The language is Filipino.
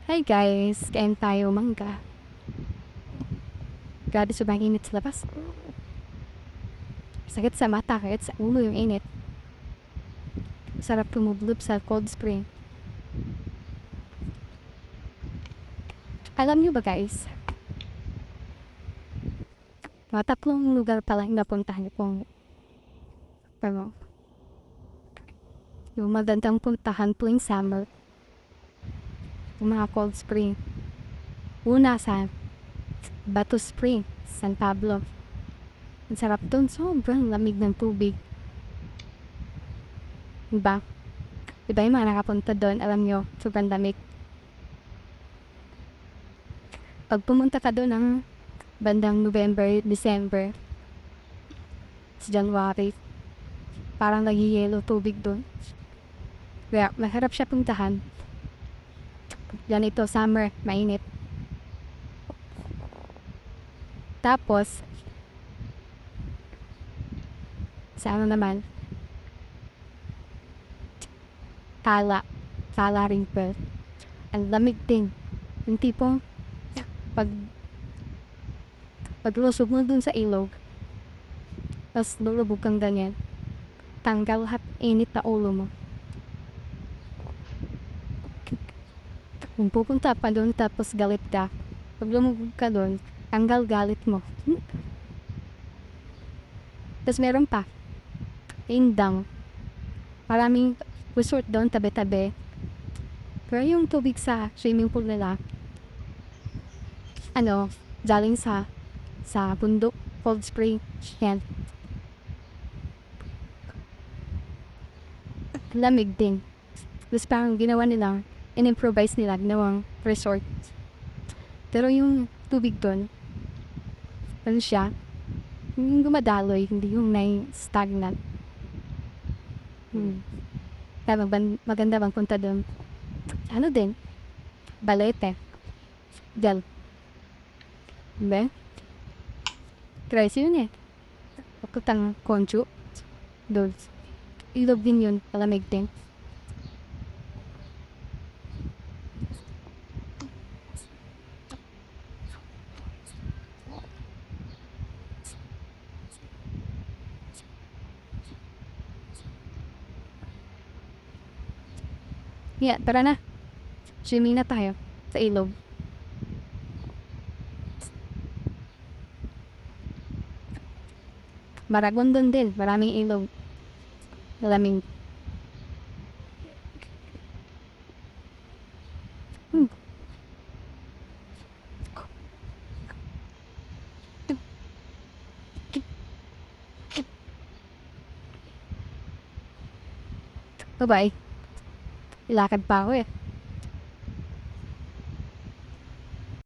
Hi guys, kain tayo mangga. Grabe sobrang init sa labas. Sakit sa mata, kahit sa ulo yung init. Sarap tumublob sa cold spring. Alam nyo ba guys, mga tatlong lugar pala yung napuntahan kong pero yung magandang puntahan tuwing summer, yung mga cold spring. Una sa Batu Spring, San Pablo. Ang sarap dun, sobrang lamig ng tubig. Diba? Diba yung mga nakapunta doon, alam nyo, sobrang lamig. Pag pumunta ka doon ng bandang November, December, sa January, parang nag-yellow tubig doon. Kaya masarap siya puntahan. Yan ito, summer, mainit. Tapos, sa ano naman, Tala ring Perth. Ang lamig din. Yung tipong, pag paglusog mo dun sa ilog, tapos lulubog kang ganyan, tanggal lahat init na ulo mo. Kung pupunta pa doon tapos galit ka, pag lumubog ka doon, tanggal galit mo. Tapos meron pa, Indang. Maraming resort doon, tabi-tabi. Pero yung tubig sa swimming pool nila, galing sa bundok, cold spring, yan. Lamig din. Tapos parang ginawa nila, in-improvise nila, ginawang resort. Pero yung tubig doon, ano siya, yung gumadaloy, hindi yung stagnant. Kaya maganda bang punta doon. Ano din, Balete, Del. Diba? Tries yun eh. Pagkutang Konju, doon. Ilog din yun, palamig din. Yeah, tara na. Swimming na tayo sa ilog. Maragondon din, maraming ilog. Malaming. Hmm. Bye-bye. Ilakad pa ako eh.